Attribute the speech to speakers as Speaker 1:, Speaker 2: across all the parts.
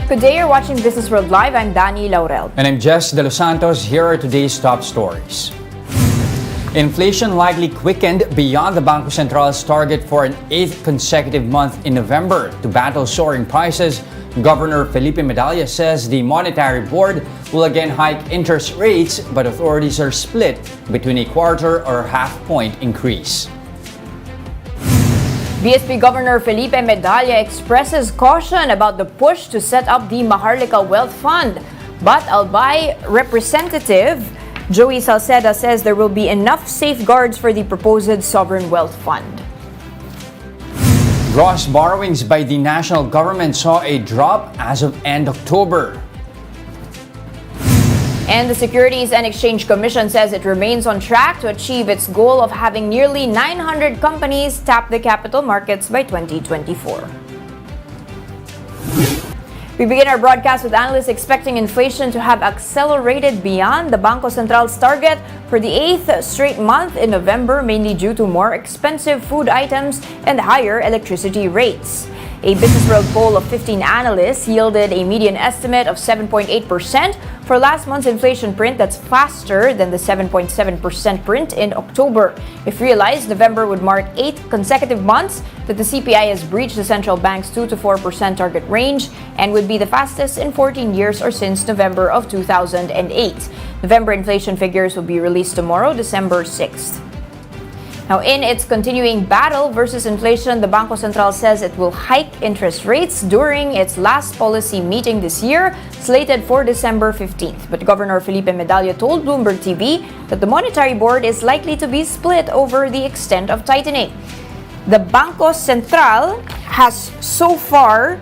Speaker 1: Good day, you're watching Businessworld Live. I'm Danie, Laurel.
Speaker 2: And I'm Delos Santos. Here are today's top stories. Inflation likely quickened beyond the Bangko Central's target for an 8th consecutive month in November. To battle soaring prices, Governor Felipe Medalla says the Monetary Board will again hike interest rates, but authorities are split between a quarter or half-point increase.
Speaker 1: BSP Governor Felipe Medalla expresses caution about the push to set up the Maharlika Wealth Fund. But Albay Representative Joey Salceda says there will be enough safeguards for the proposed Sovereign Wealth Fund.
Speaker 2: Gross borrowings by the national government saw a drop as of end October.
Speaker 1: And the Securities and Exchange Commission says it remains on track to achieve its goal of having nearly 900 companies tap the capital markets by 2024. We begin our broadcast with analysts expecting inflation to have accelerated beyond the Bangko Central's target for the 8th straight month in November, mainly due to more expensive food items and higher electricity rates. A Businessworld poll of 15 analysts yielded a median estimate of 7.8% for last month's inflation print. That's faster than the 7.7% print in October. If realized, November would mark 8 consecutive months that the CPI has breached the central bank's 2 to 4% target range and would be the fastest in 14 years or since November of 2008. November inflation figures will be released tomorrow, December 6th. Now, in its continuing battle versus inflation, the Bangko Central says it will hike interest rates during its last policy meeting this year, slated for December 15th. But Governor Felipe Medalla told Bloomberg TV that the Monetary Board is likely to be split over the extent of tightening. The Bangko Central has so far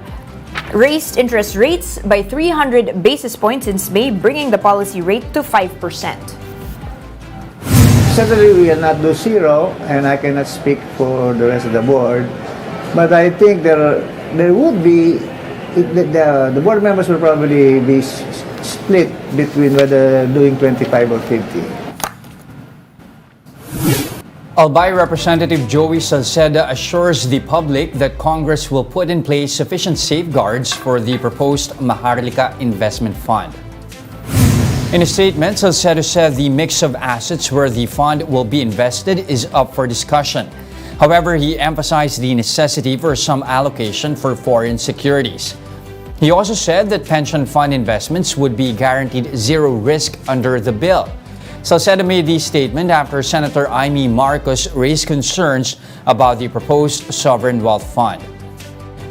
Speaker 1: raised interest rates by 300 basis points since May, bringing the policy rate to 5%.
Speaker 3: Certainly, we will not do zero, and I cannot speak for the rest of the board. But I think there would be, the board members will probably be split between whether doing 25 or 50.
Speaker 2: Albay Representative Joey Salceda assures the public that Congress will put in place sufficient safeguards for the proposed Maharlika Investment Fund. In a statement, Salceda said the mix of assets where the fund will be invested is up for discussion. However, he emphasized the necessity for some allocation for foreign securities. He also said that pension fund investments would be guaranteed zero risk under the bill. Salceda made the statement after Senator Amy Marcos raised concerns about the proposed Sovereign Wealth Fund.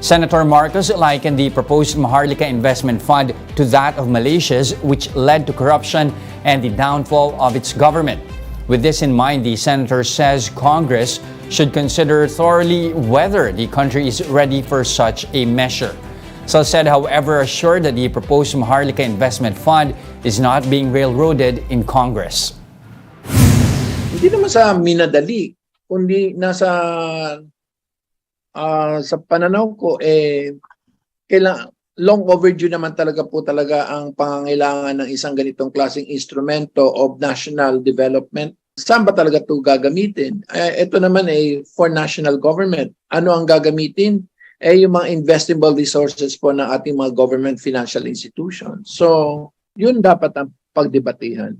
Speaker 2: Senator Marcos likened the proposed Maharlika Investment Fund to that of Malaysia's, which led to corruption and the downfall of its government. With this in mind, the senator says Congress should consider thoroughly whether the country is ready for such a measure. Salceda, however, assured that the proposed Maharlika Investment Fund is not being railroaded in Congress.
Speaker 4: Hindi naman sa minadali, kundi nasa sa pananaw ko, long overdue naman talaga ang pangangailangan ng isang ganitong klaseng instrumento of national development. Saan ba talaga ito gagamitin? Ito naman for national government. Ano ang gagamitin? Yung mga investable resources po ng ating mga government financial institutions. So, yun dapat ang pagdebatehan.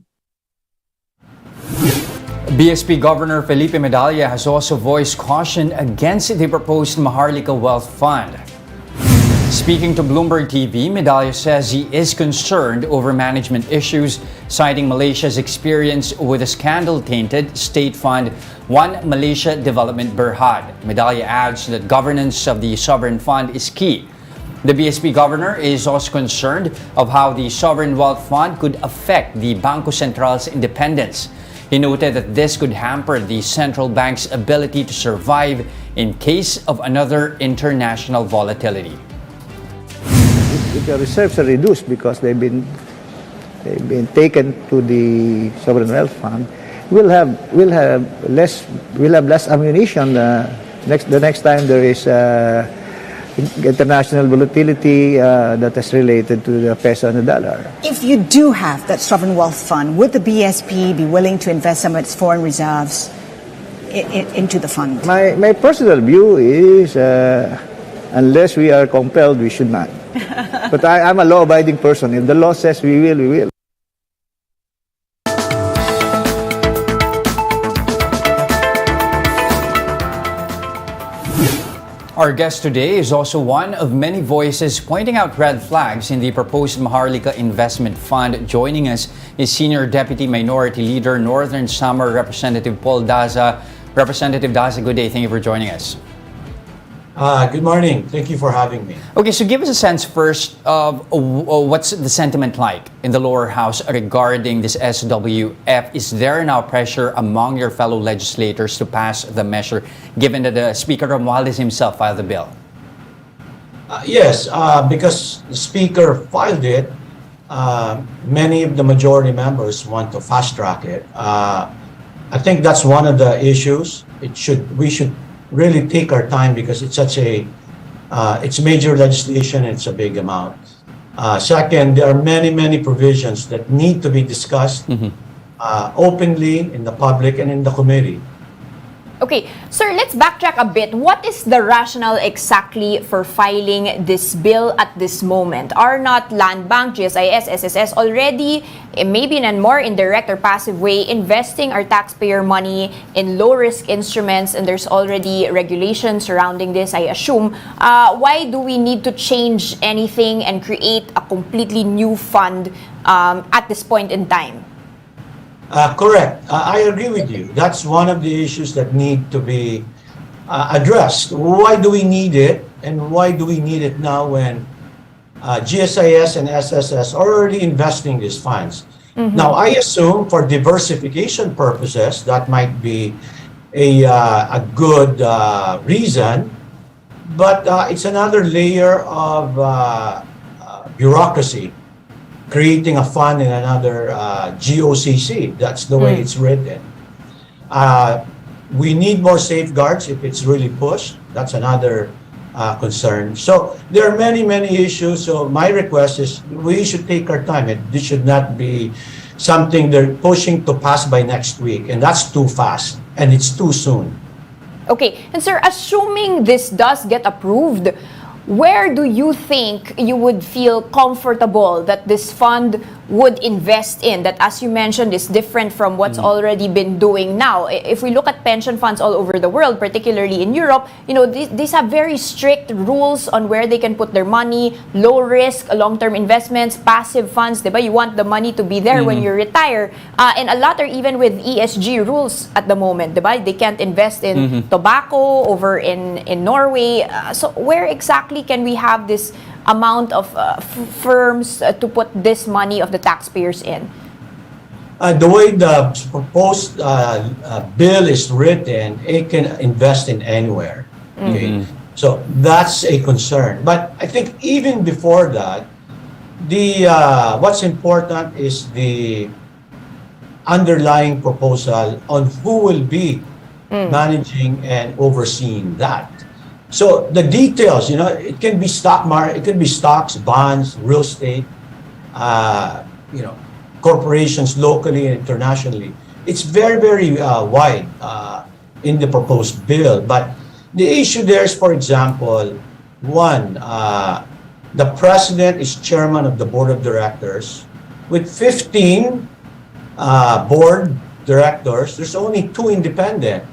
Speaker 2: BSP Governor Felipe Medalla has also voiced caution against the proposed Maharlika Wealth Fund. Speaking to Bloomberg TV, Medalla says he is concerned over management issues, citing Malaysia's experience with a scandal-tainted state fund, One Malaysia Development Berhad. Medalla adds that governance of the sovereign fund is key. The BSP governor is also concerned of how the Sovereign Wealth Fund could affect the Bangko Central's independence. He noted that this could hamper the central bank's ability to survive in case of another international volatility.
Speaker 3: If the reserves are reduced because they've been taken to the Sovereign Wealth Fund, we'll have less ammunition the next time there is international volatility that is related to the peso and the dollar.
Speaker 5: If you do have that sovereign wealth fund, would the BSP be willing to invest some of its foreign reserves into the fund?
Speaker 3: My personal view is unless we are compelled, we should not. But I'm a law-abiding person. If the law says we will, we will.
Speaker 2: Our guest today is also one of many voices pointing out red flags in the proposed Maharlika Investment Fund. Joining us is Senior Deputy Minority Leader, Northern Samar Representative Paul Daza. Representative Daza, good day. Thank you for joining us.
Speaker 6: Good morning. Thank you for having me.
Speaker 2: Okay, so give us a sense first of what's the sentiment like in the lower house regarding this SWF. Is there now pressure among your fellow legislators to pass the measure, given that the Speaker Romualdez himself filed the bill?
Speaker 6: Yes, because the Speaker filed it, many of the majority members want to fast track it. I think that's one of the issues. We should really take our time because it's such it's major legislation and it's a big amount. Second, there are many provisions that need to be discussed openly in the public and in the committee.
Speaker 1: Okay, sir, let's backtrack a bit. What is the rationale exactly for filing this bill at this moment? Are not Land Bank, GSIS, SSS already, maybe in a more indirect or passive way, investing our taxpayer money in low-risk instruments, and there's already regulation surrounding this, I assume? Why do we need to change anything and create a completely new fund at this point in time?
Speaker 6: Correct. I agree with you. That's one of the issues that need to be addressed. Why do we need it? And why do we need it now when GSIS and SSS are already investing these funds? Now, I assume for diversification purposes, that might be a good reason, but it's another layer of bureaucracy, creating a fund in another GOCC. That's the way it's written. We need more safeguards if it's really pushed. That's another concern. So there are many issues. So my request is we should take our time. This should not be something they're pushing to pass by next week. And that's too fast. And it's too soon.
Speaker 1: Okay, and sir, assuming this does get approved, where do you think you would feel comfortable that this fund would invest in, that, as you mentioned, is different from what's already been doing now? If we look at pension funds all over the world, particularly in Europe, you know, these have very strict rules on where they can put their money, low risk, long-term investments, passive funds, diba? You want the money to be there when you retire. And a lot are even with ESG rules at the moment, diba? They can't invest in tobacco over in Norway. So where exactly can we have this amount of firms to put this money of the taxpayers in?
Speaker 6: The way the proposed bill is written, it can invest in anywhere. Okay? So that's a concern. But I think even before that, what's important is the underlying proposal on who will be managing and overseeing that. So the details, you know, it can be stock market, it can be stocks, bonds, real estate, you know, corporations locally and internationally. It's very wide in the proposed bill. But the issue there is, for example, one, the president is chairman of the board of directors. With 15 board directors, there's only 2 independent.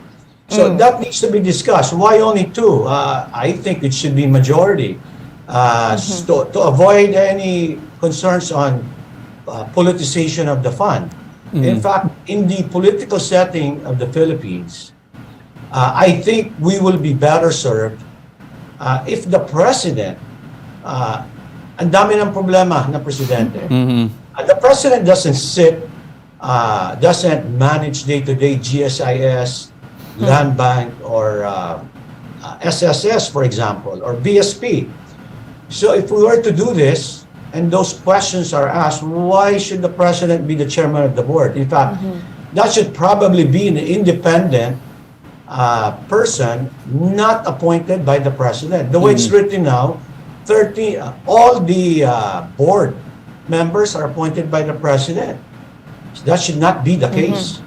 Speaker 6: So that needs to be discussed. Why only 2? I think it should be majority to avoid any concerns on politicization of the fund. In fact, in the political setting of the Philippines, I think we will be better served if the president, ang dami ng problema na presidente. The president doesn't doesn't manage day-to-day GSIS, Land Bank, or SSS, for example, or BSP. So if we were to do this, and those questions are asked, why should the president be the chairman of the board? In fact, that should probably be an independent person, not appointed by the president. The way it's written now, all the board members are appointed by the president. So that should not be the case.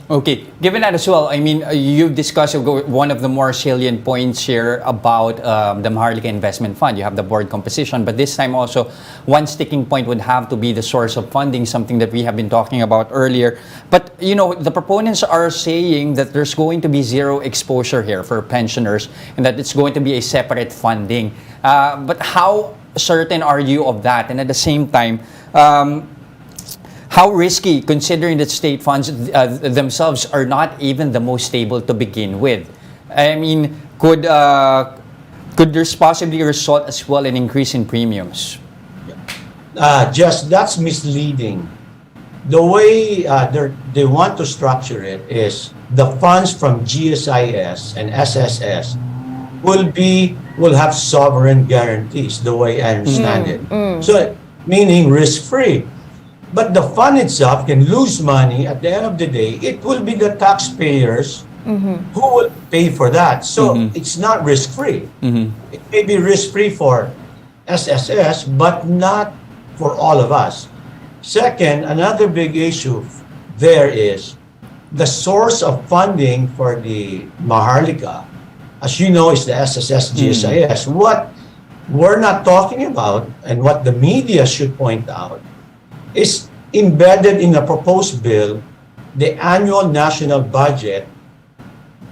Speaker 2: Okay, given that as well, I mean, you've discussed one of the more salient points here about the Maharlika Investment Fund. You have the board composition, but this time also, one sticking point would have to be the source of funding, something that we have been talking about earlier. But, you know, the proponents are saying that there's going to be zero exposure here for pensioners and that it's going to be a separate funding. But how certain are you of that? And at the same time, how risky, considering that state funds themselves are not even the most stable to begin with? I mean, could this possibly result as well in increase in premiums?
Speaker 6: Just that's misleading. The way they want to structure it is the funds from GSIS and SSS will have sovereign guarantees, the way I understand it. So meaning risk-free. But the fund itself can lose money at the end of the day. It will be the taxpayers who will pay for that. So it's not risk-free. It may be risk-free for SSS, but not for all of us. Second, another big issue there is the source of funding for the Maharlika, as you know, is the SSS GSIS. What we're not talking about, and what the media should point out, is embedded in the proposed bill, the annual national budget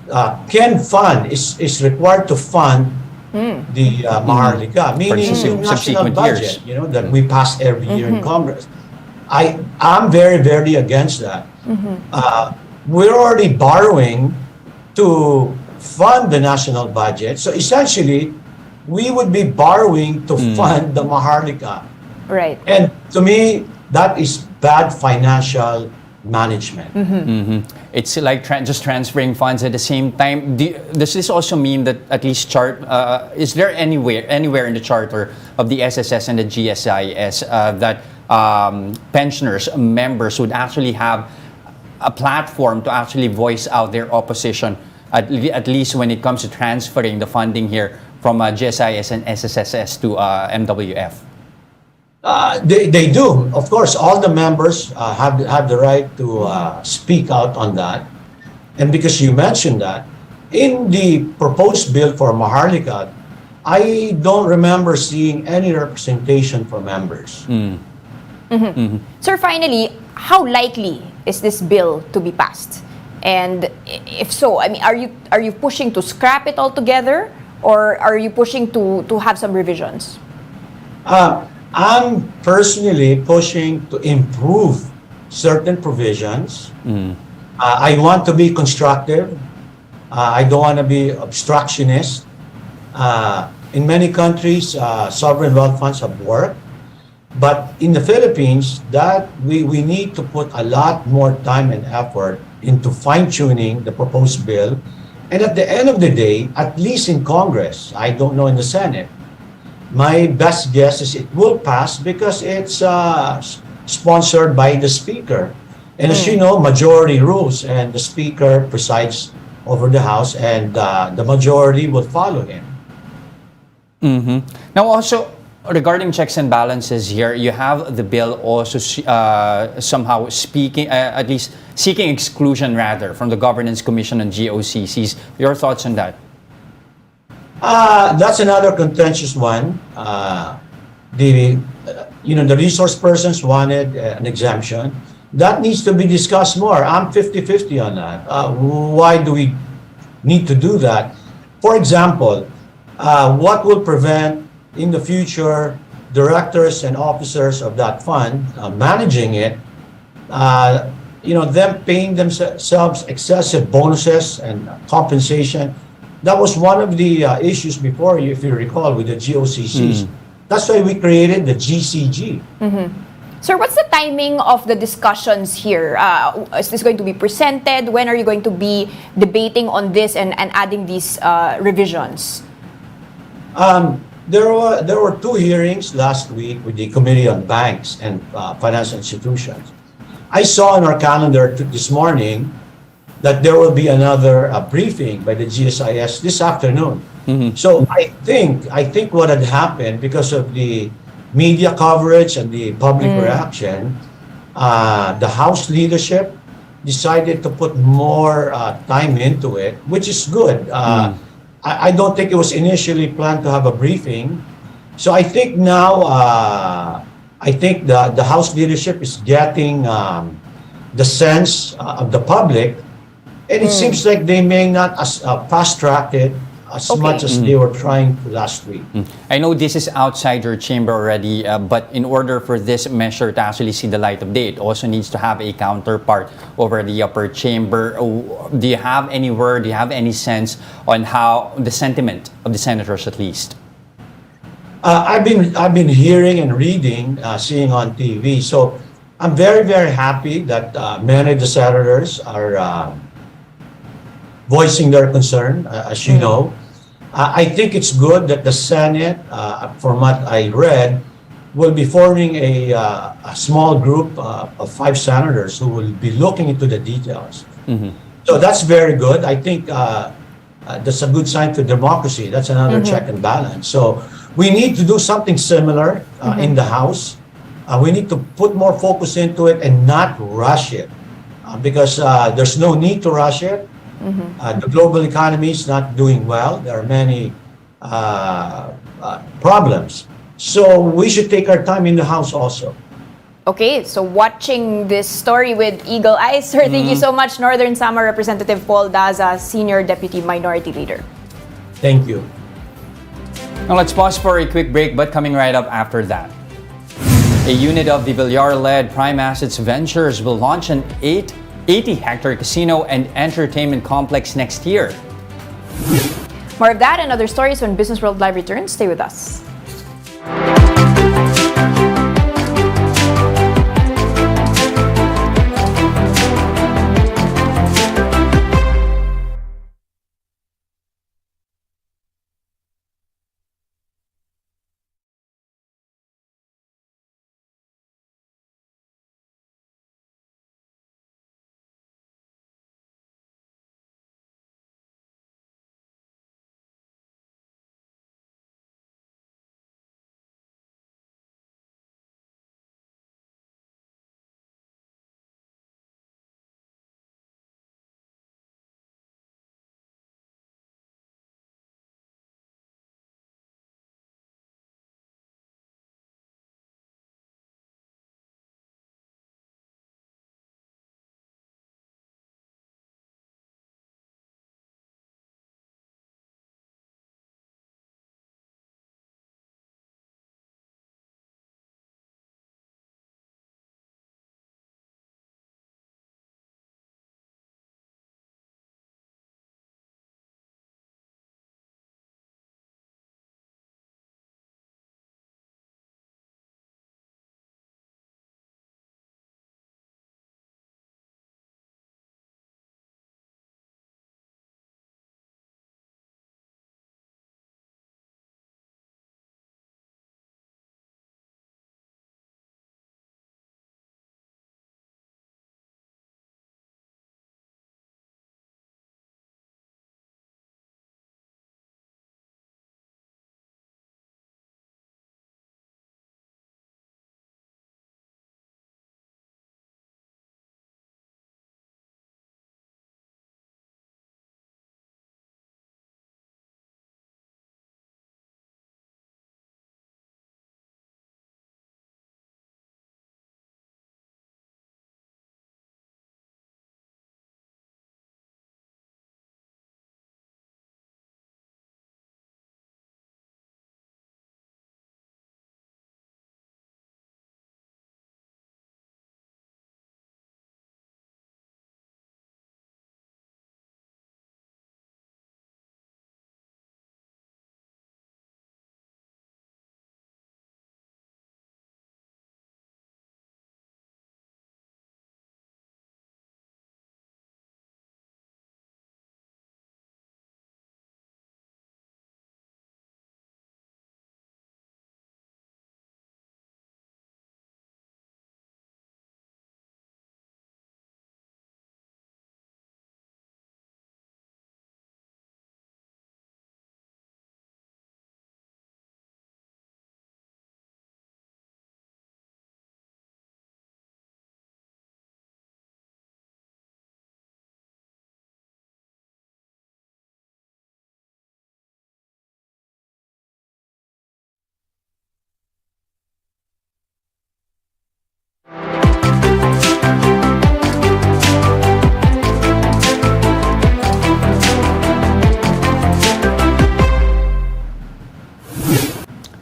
Speaker 6: is required to fund the Maharlika, meaning the national budget, you know, that we pass every year in Congress. I'm very, very against that. We're already borrowing to fund the national budget, so essentially, we would be borrowing to fund the Maharlika.
Speaker 1: Right.
Speaker 6: And to me, that is bad financial management.
Speaker 2: It's like just transferring funds at the same time. Does this also mean that at least is there anywhere in the charter of the SSS and the GSIS that pensioners, members would actually have a platform to actually voice out their opposition, at least when it comes to transferring the funding here from GSIS and SSSS to MWF?
Speaker 6: They do. Of course, all the members have the right to speak out on that. And because you mentioned that, in the proposed bill for Maharlika, I don't remember seeing any representation for members.
Speaker 1: Sir, finally, how likely is this bill to be passed? And if so, I mean, are you pushing to scrap it altogether, or are you pushing to have some revisions?
Speaker 6: I'm personally pushing to improve certain provisions. I want to be constructive. I don't want to be obstructionist. In many countries, sovereign wealth funds have worked. But in the Philippines, that we need to put a lot more time and effort into fine-tuning the proposed bill. And at the end of the day, at least in Congress, I don't know in the Senate, my best guess is it will pass because it's sponsored by the Speaker. And as you know, majority rules, and the Speaker presides over the House, and the majority will follow him.
Speaker 2: Now also, regarding checks and balances here, you have the bill also somehow speaking, at least seeking exclusion rather, from the Governance Commission on GOCCs. Your thoughts on that?
Speaker 6: That's another contentious one. The resource persons wanted an exemption. That needs to be discussed more. I'm 50-50 on that. Why do we need to do that? For example, what will prevent in the future directors and officers of that fund managing it, them paying themselves excessive bonuses and compensation? That was one of the issues before, if you recall, with the GOCCs. That's why we created the GCG.
Speaker 1: Sir, what's the timing of the discussions here? Is this going to be presented? When are you going to be debating on this and adding these revisions?
Speaker 6: There were two hearings last week with the Committee on Banks and Financial Institutions. I saw in our calendar this morning that there will be another briefing by the GSIS this afternoon. So I think what had happened, because of the media coverage and the public reaction, the House leadership decided to put more time into it, which is good. I don't think it was initially planned to have a briefing. So I think now, I think the House leadership is getting the sense of the public, and it seems like they may not fast track it as much as they were trying to last week.
Speaker 2: I know this is outside your chamber already, but in order for this measure to actually see the light of day, it also needs to have a counterpart over the upper chamber. Do you have any word, do you have any sense on how the sentiment of the senators at least?
Speaker 6: I've been hearing and reading, seeing on TV. So I'm very, very happy that many of the senators are voicing their concern, as you know. I think it's good that the Senate, from what I read, will be forming a small group of 5 senators who will be looking into the details. So that's very good. I think that's a good sign for democracy. That's another check and balance. So we need to do something similar in the House. We need to put more focus into it and not rush it, because there's no need to rush it. The global economy is not doing well. There are many problems. So we should take our time in the House also.
Speaker 1: Okay, so watching this story with eagle eyes, sir. Thank you so much, Northern Samar Representative Paul Daza, Senior Deputy Minority Leader.
Speaker 6: Thank you.
Speaker 2: Now let's pause for a quick break, but coming right up after that. A unit of the Villar-led Prime Assets Ventures will launch an 80-hectare casino and entertainment complex next year.
Speaker 1: More of that and other stories when Business World Live returns. Stay with us.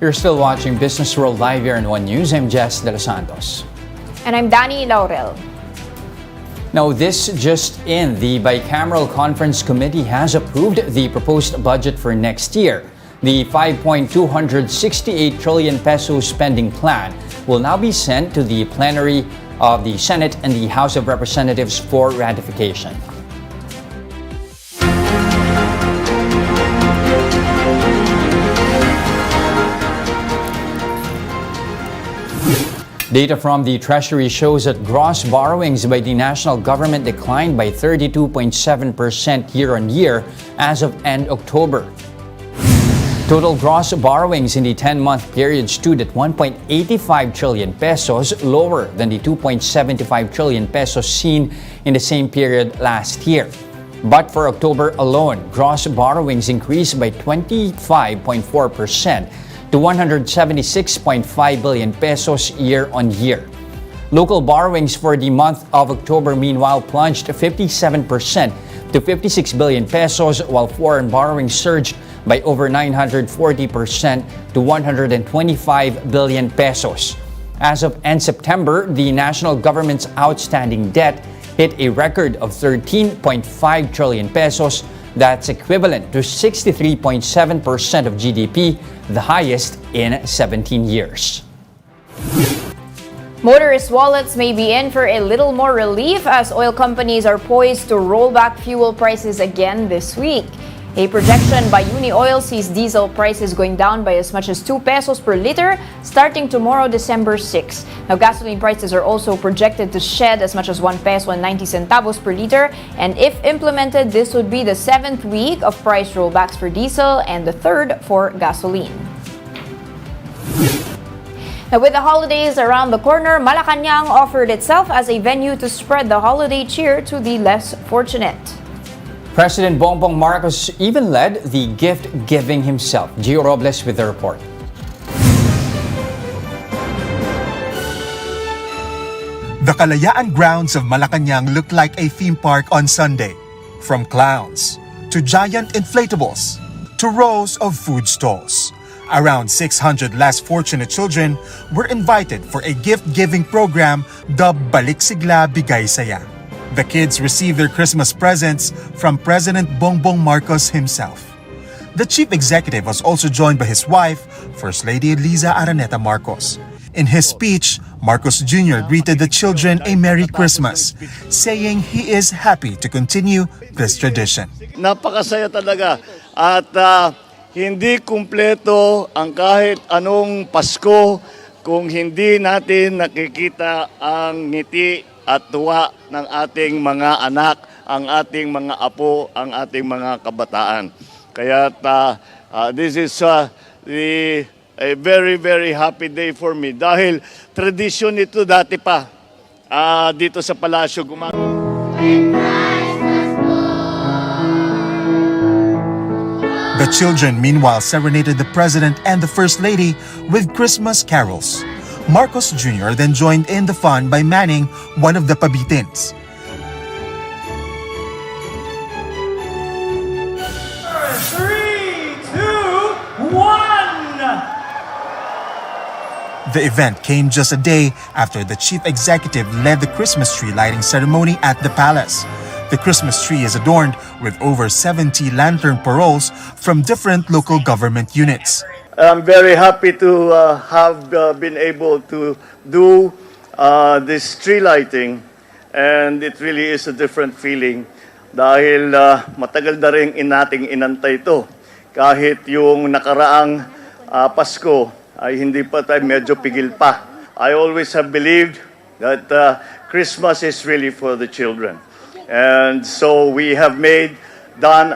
Speaker 2: You're still watching Business World Live here in One News. I'm Santos.
Speaker 1: And I'm Danie, Laurel.
Speaker 2: Now, this just in, the Bicameral Conference Committee has approved the proposed budget for next year. The 5.268 trillion peso spending plan will now be sent to the plenary of the Senate and the House of Representatives for ratification. Data from the Treasury shows that gross borrowings by the national government declined by 32.7% year-on-year as of end October. Total gross borrowings in the 10-month period stood at 1.85 trillion pesos, lower than the 2.75 trillion pesos seen in the same period last year. But for October alone, gross borrowings increased by 25.4% to 176.5 billion pesos year-on-year. Local borrowings for the month of October, meanwhile, plunged 57% to 56 billion pesos, while foreign borrowing surged by over 940% to 125 billion pesos. As of end September, the national government's outstanding debt hit a record of 13.5 trillion pesos. That's equivalent to 63.7% of GDP, the highest in 17 years.
Speaker 1: Motorist wallets may be in for a little more relief as oil companies are poised to roll back fuel prices again this week. A projection by UniOil sees diesel prices going down by as much as 2 pesos per liter starting tomorrow, December 6. Now, gasoline prices are also projected to shed as much as 1 peso and 90 centavos per liter. And if implemented, this would be the 7th week of price rollbacks for diesel and the 3rd for gasoline. Now, with the holidays around the corner, Malacanang offered itself as a venue to spread the holiday cheer to the less fortunate.
Speaker 2: President Bongbong Marcos even led the gift-giving himself. Gio Robles with the report.
Speaker 7: The Kalayaan grounds of Malacanang looked like a theme park on Sunday. From clowns, to giant inflatables, to rows of food stalls. Around 600 less fortunate children were invited for a gift-giving program dubbed Balik Sigla Bigay Saya. The kids received their Christmas presents from President Bongbong Marcos himself. The chief executive was also joined by his wife, First Lady Liza Araneta Marcos. In his speech, Marcos Jr. greeted the children a Merry Christmas, saying he is happy to continue this tradition.
Speaker 8: Napakasaya talaga at hindi kumpleto ang kahit anong Pasko kung hindi natin nakikita ang ngiti at tuwa ng ating mga anak, ang ating mga apo, ang ating mga kabataan. Kaya this is a very, very happy day for me dahil tradisyon ito dati pa dito sa palasyo
Speaker 7: The children meanwhile serenaded the President and the First Lady with Christmas carols. Marcos Jr. then joined in the fun by manning one of the pabitins.
Speaker 9: 3, 2, 1.
Speaker 7: The event came just a day after the chief executive led the Christmas tree lighting ceremony at the palace. The Christmas tree is adorned with over 70 lantern paroles from different local government units.
Speaker 8: I'm very happy to have been able to do this tree lighting, and it really is a different feeling dahil matagal na rin nating inantay ito. Kahit yung nakaraang Pasko ay hindi pa tayo medyo pigil pa. I always have believed that Christmas is really for the children. And so we have done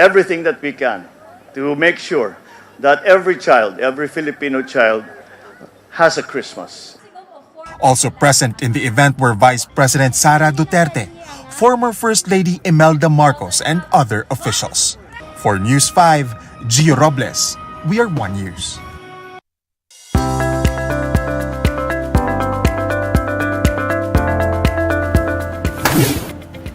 Speaker 8: everything that we can to make sure that every child, every Filipino child has a Christmas.
Speaker 7: Also present in the event were Vice President Sara Duterte, former First Lady Imelda Marcos, and other officials. For News 5, Gio Robles, we are One News.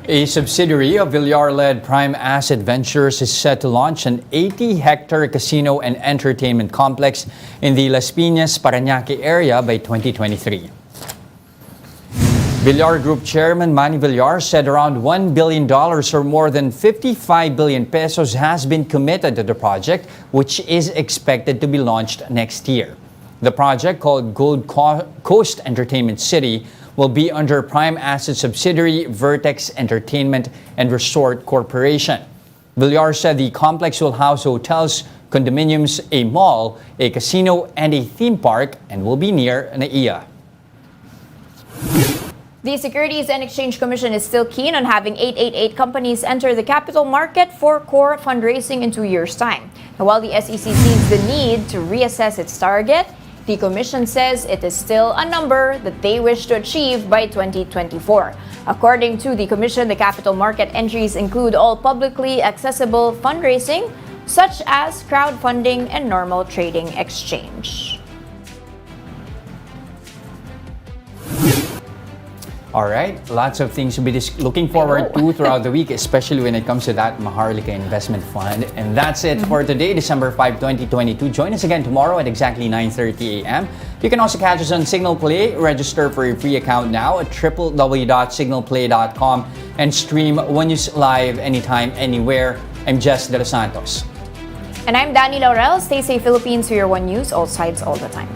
Speaker 2: A subsidiary of Villar-led Prime Asset Ventures is set to launch an 80-hectare casino and entertainment complex in the Las Piñas, Parañaque area by 2023. Villar Group Chairman Manny Villar said around $1 billion or more than 55 billion pesos has been committed to the project, which is expected to be launched next year. The project, called Gold Coast Entertainment City, will be under Prime Asset subsidiary Vertex Entertainment and Resort Corporation. Villar said the complex will house hotels, condominiums, a mall, a casino, and a theme park, and will be near NAIA.
Speaker 1: The Securities and Exchange Commission is still keen on having 888 companies enter the capital market for core fundraising in 2 years' time. Now, while the SEC sees the need to reassess its target, the Commission says it is still a number that they wish to achieve by 2024. According to the Commission, the capital market entries include all publicly accessible fundraising, such as crowdfunding and normal trading exchange.
Speaker 2: All right, lots of things to be looking forward to throughout the week, especially when it comes to that Maharlika Investment Fund. And that's it for today, December 5, 2022. Join us again tomorrow at exactly 9:30 a.m. You can also catch us on Signal Play. Register for your free account now at www.signalplay.com and stream One News live anytime, anywhere. I'm Jess De Los Santos.
Speaker 1: And I'm Danie, Laurel. Stay safe, Philippines, for your One News, all sides, all the time.